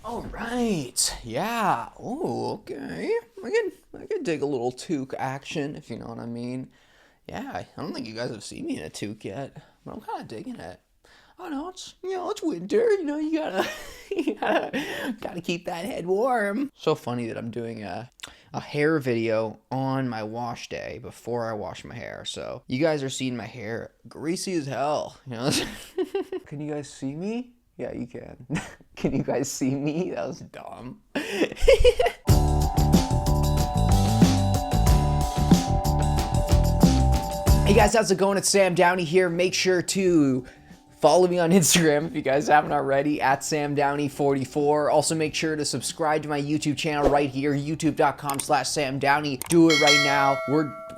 All right. Yeah. Oh, okay. I can dig a little toque action, if you know what I mean. Yeah, I don't think you guys have seen me in a toque yet, but I'm kind of digging it. I know it's winter. You gotta you gotta keep that head warm. So funny that I'm doing a hair video on my wash day before I wash my hair. So you guys are seeing my hair greasy as hell. Can you guys see me? Yeah, you can. Can you guys see me? That was dumb. Hey guys, how's it going? It's Sam Downey here. Make sure to follow me on Instagram if you guys haven't already, at SamDowney44. Also, make sure to subscribe to my YouTube channel right here, youtube.com/SamDowney. Do it right now.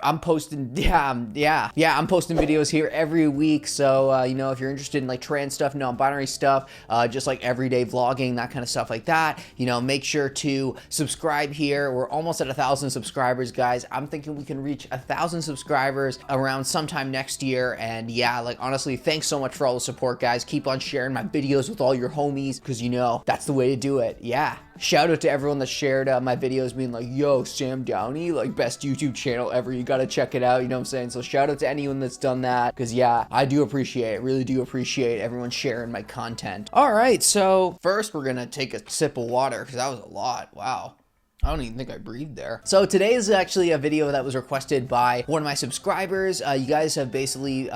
I'm posting, I'm posting videos here every week. So, if you're interested in like trans stuff, non-binary stuff, just like everyday vlogging, that kind of stuff like that, make sure to subscribe here. We're almost at 1,000 subscribers, guys. I'm thinking we can reach 1,000 subscribers around sometime next year. And yeah, like honestly, thanks so much for all the support, guys. Keep on sharing my videos with all your homies, because that's the way to do it. Yeah. Shout out to everyone that shared my videos being like, yo, Sam Downey, like best YouTube channel ever. You got to check it out. You know what I'm saying? So shout out to anyone that's done that, because yeah, I do appreciate it. Really do appreciate everyone sharing my content. All right. So first we're going to take a sip of water, because that was a lot. Wow. I don't even think I breathed there. So today is actually a video that was requested by one of my subscribers. You guys have basically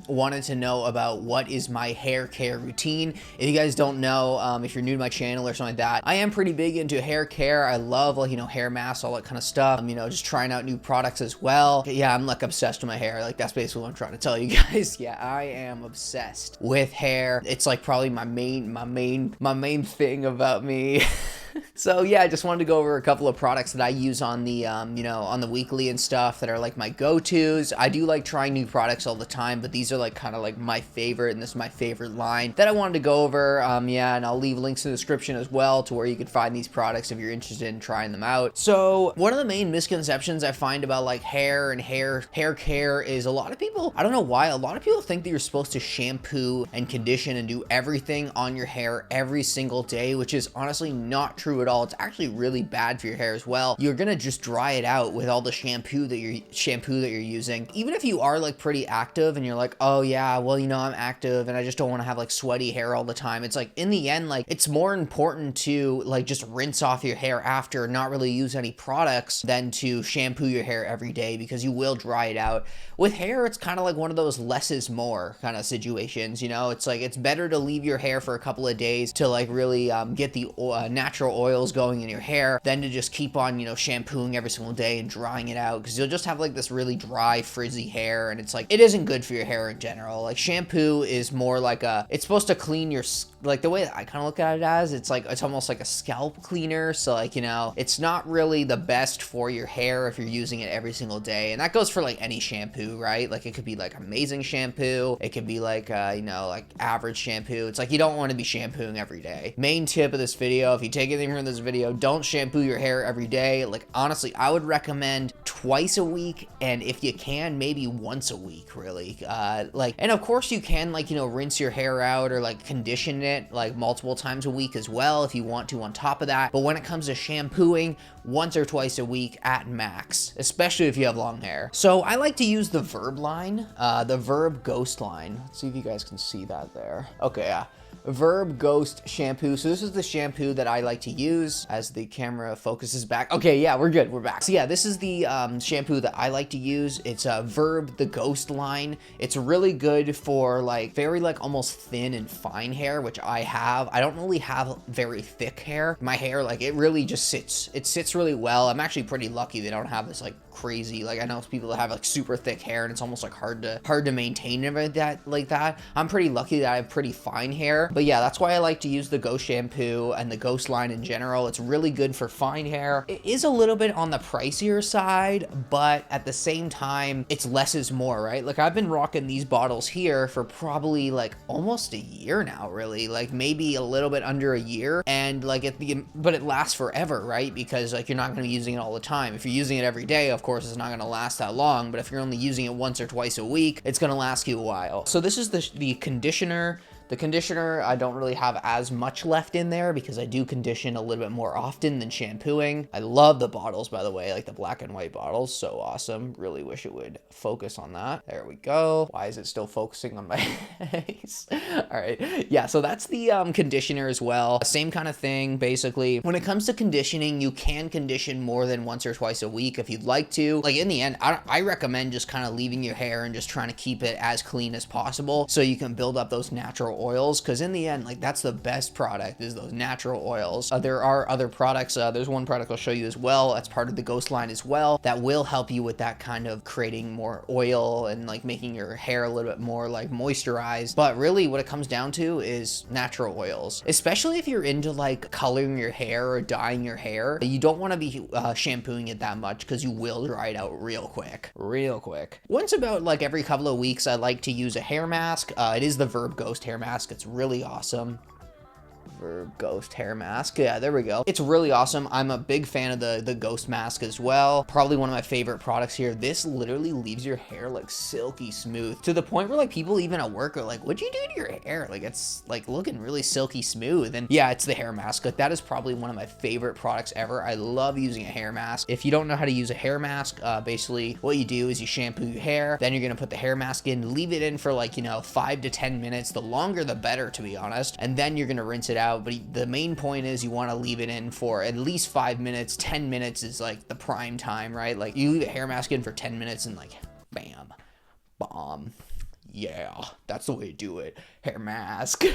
wanted to know about what is my hair care routine. If you guys don't know, if you're new to my channel or something like that, I am pretty big into hair care. I love like, hair masks, all that kind of stuff. Just trying out new products as well. Yeah, I'm like obsessed with my hair. Like that's basically what I'm trying to tell you guys. Yeah, I am obsessed with hair. It's like probably my main thing about me. So yeah, I just wanted to go over a couple of products that I use on the, on the weekly and stuff that are like my go-tos. I do like trying new products all the time, but these are like kind of like my favorite, and this is my favorite line that I wanted to go over. Yeah, and I'll leave links in the description as well to where you can find these products if you're interested in trying them out. So one of the main misconceptions I find about like hair and hair care is a lot of people, I don't know why, a lot of people think that you're supposed to shampoo and condition and do everything on your hair every single day, which is honestly not true at all. It's actually really bad for your hair as well. You're gonna just dry it out with all the shampoo that you're using. Even if you are like pretty active and you're like, oh yeah, well, I'm active and I just don't want to have like sweaty hair all the time. It's like in the end, like it's more important to like just rinse off your hair after, not really use any products, than to shampoo your hair every day, because you will dry it out. With hair, it's kind of like one of those less is more kind of situations. It's like it's better to leave your hair for a couple of days to like really get the natural oils going in your hair than to just keep on, shampooing every single day and drying it out, because you'll just have like this really dry, frizzy hair, and it's like, it isn't good for your hair in general. Like shampoo is more like it's supposed to clean your, like the way that I kind of look at it as, it's like, it's almost like a scalp cleaner. So like, it's not really the best for your hair if you're using it every single day. And that goes for like any shampoo, right? Like it could be like amazing shampoo. It could be like, like average shampoo. It's like, you don't want to be shampooing every day. Main tip of this video, if you take anything from this video, don't shampoo your hair every day. Like honestly, I would recommend twice a week, and if you can, maybe once a week, really. And of course you can like, rinse your hair out or like condition it like multiple times a week as well if you want to on top of that. But when it comes to shampooing, once or twice a week at max, especially if you have long hair. So I like to use the VERB line, the VERB Ghost line. Let's see if you guys can see that there. Okay, yeah. VERB Ghost shampoo. So this is the shampoo that I like to use, as the camera focuses back. Okay, yeah, we're good. We're back. So yeah, this is the shampoo that I like to use. It's a VERB the Ghost line. It's really good for like very like almost thin and fine hair, which I have. I don't really have very thick hair. My hair, like it really just sits. It sits really well. I'm actually pretty lucky that I don't have this like crazy, like I know people that have like super thick hair and it's almost like hard to maintain and everything like that. I'm pretty lucky that I have pretty fine hair. But yeah, that's why I like to use the Ghost shampoo and the Ghost line in general. It's really good for fine hair. It is a little bit on the pricier side, but at the same time, it's less is more, right? Like I've been rocking these bottles here for probably like almost a year now, really, like maybe a little bit under a year. And like but it lasts forever, right? Because like you're not going to be using it all the time. If you're using it every day, of course, it's not going to last that long. But if you're only using it once or twice a week, it's going to last you a while. So this is the conditioner, The conditioner, I don't really have as much left in there because I do condition a little bit more often than shampooing. I love the bottles, by the way, like the black and white bottles. So awesome. Really wish it would focus on that. There we go. Why is it still focusing on my face? All right. Yeah, so that's the conditioner as well. Same kind of thing, basically. When it comes to conditioning, you can condition more than once or twice a week if you'd like to. Like in the end, I recommend just kind of leaving your hair and just trying to keep it as clean as possible so you can build up those natural oils, because in the end, like that's the best product is those natural oils. There are other products. There's one product I'll show you as well. That's part of the Ghost line as well. That will help you with that kind of creating more oil and like making your hair a little bit more like moisturized. But really what it comes down to is natural oils, especially if you're into like coloring your hair or dyeing your hair. You don't want to be shampooing it that much because you will dry it out real quick. Once about like every couple of weeks, I like to use a hair mask. It is the VERB Ghost hair mask. It's really awesome. VERB Ghost hair mask. Yeah, there we go. It's really awesome. I'm a big fan of the Ghost mask as well. Probably one of my favorite products here. This literally leaves your hair like silky smooth to the point where like people even at work are like, what'd you do to your hair? Like it's like looking really silky smooth. And yeah, it's the hair mask. Like that is probably one of my favorite products ever. I love using a hair mask. If you don't know how to use a hair mask, basically what you do is you shampoo your hair, then you're gonna put the hair mask in, leave it in for like, 5 to 10 minutes. The longer the better, to be honest. And then you're gonna rinse it out. But the main point is you want to leave it in for at least 5 minutes. 10 minutes is like the prime time, right? Like you leave a hair mask in for 10 minutes and like bam, bomb. Yeah, that's the way to do it. Hair mask.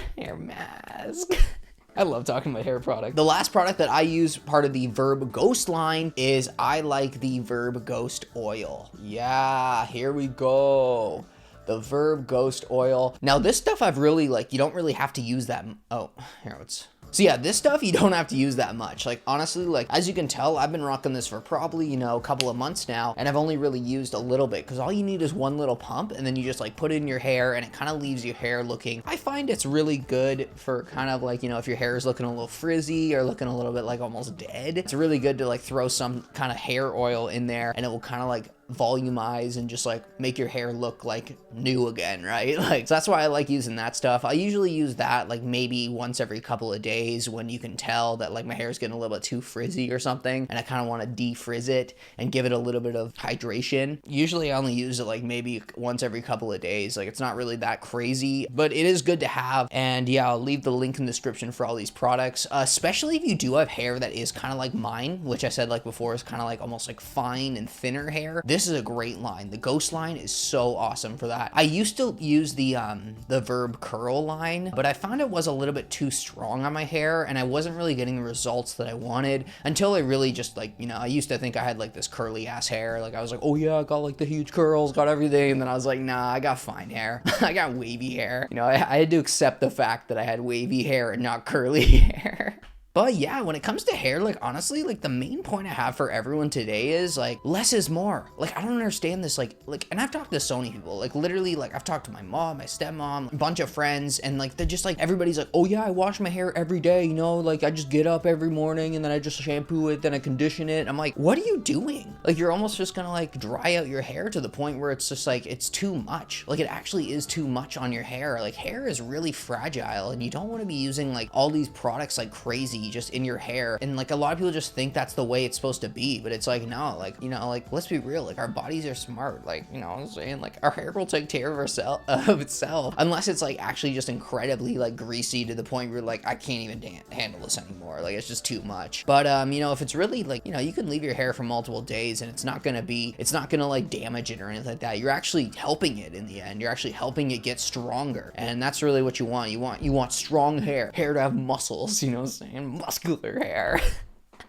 I love talking about hair product. The last product that I use, part of the VERB Ghost line, is I like the VERB Ghost oil. Yeah, here we go. The VERB Ghost oil. Now this stuff I've really like, you don't really have to use that. Oh, here it's. So yeah, this stuff you don't have to use that much. Like honestly, like as you can tell, I've been rocking this for probably, a couple of months now, and I've only really used a little bit because all you need is one little pump and then you just like put it in your hair and it kind of leaves your hair looking, I find it's really good for kind of like, if your hair is looking a little frizzy or looking a little bit like almost dead. It's really good to like throw some kind of hair oil in there and it will kind of like volumize and just like make your hair look like new again, right? Like so that's why I like using that stuff. I usually use that like maybe once every couple of days when you can tell that like my hair is getting a little bit too frizzy or something and I kind of want to defrizz it and give it a little bit of hydration. Usually I only use it like maybe once every couple of days. Like it's not really that crazy, but it is good to have. And yeah, I'll leave the link in the description for all these products, especially if you do have hair that is kind of like mine, which I said like before is kind of like almost like fine and thinner hair. This is a great line. The Ghost line is so awesome for that. I used to use the VERB Curl line, but I found it was a little bit too strong on my hair and I wasn't really getting the results that I wanted until I really just like, I used to think I had like this curly ass hair. Like I was like, oh yeah, I got like the huge curls, got everything. And then I was like, nah, I got fine hair. I got wavy hair. I had to accept the fact that I had wavy hair and not curly hair. But yeah, when it comes to hair, like honestly, like the main point I have for everyone today is like less is more. Like I don't understand this, like, and I've talked to so many people, like literally, like I've talked to my mom, my stepmom, a bunch of friends, and like they're just like, everybody's like, oh yeah, I wash my hair every day, like I just get up every morning and then I just shampoo it, then I condition it. I'm like, what are you doing? Like you're almost just gonna like dry out your hair to the point where it's just like, it's too much. Like it actually is too much on your hair. Like hair is really fragile and you don't want to be using like all these products like crazy just in your hair. And like a lot of people just think that's the way it's supposed to be, but it's like, no, like, like let's be real, like our bodies are smart, like, what I'm saying, like our hair will take care of itself unless it's like actually just incredibly like greasy to the point where like I can't even handle this anymore, like it's just too much. But if it's really like, you can leave your hair for multiple days and it's not gonna like damage it or anything like that. You're actually helping it in the end. You're actually helping it get stronger, and that's really what you want. You want strong hair to have muscles, what I'm saying, muscular hair.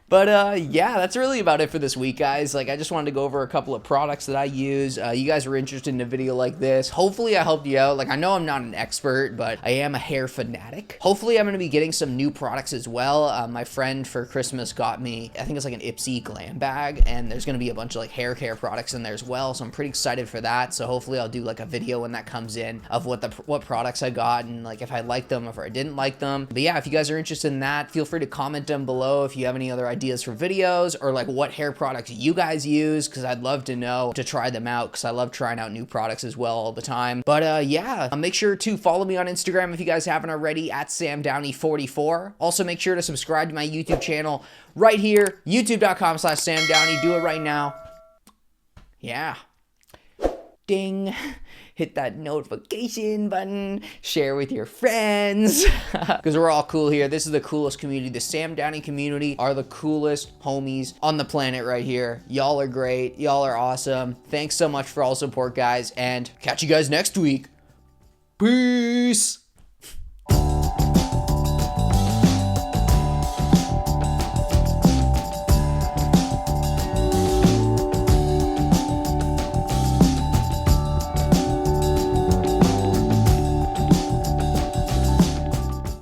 But yeah, that's really about it for this week, guys. Like, I just wanted to go over a couple of products that I use. You guys were interested in a video like this. Hopefully I helped you out. Like, I know I'm not an expert, but I am a hair fanatic. Hopefully I'm going to be getting some new products as well. My friend for Christmas got me, I think it's like an Ipsy glam bag, and there's going to be a bunch of like hair care products in there as well. So I'm pretty excited for that. So hopefully I'll do like a video when that comes in of what products I got and like if I liked them, if I didn't like them. But yeah, if you guys are interested in that, feel free to comment down below if you have any other ideas ideas for videos or like what hair products you guys use, because I'd love to know, to try them out, because I love trying out new products as well all the time. But yeah, make sure to follow me on Instagram if you guys haven't already, at SamDowney44. Also make sure to subscribe to my YouTube channel right here, youtube.com/SamDowney. Do it right now. Yeah. Ding. Hit that notification button, share with your friends, because we're all cool here. This is the coolest community. The Sam Downey community are the coolest homies on the planet right here. Y'all are great. Y'all are awesome. Thanks so much for all support, guys, and catch you guys next week. Peace.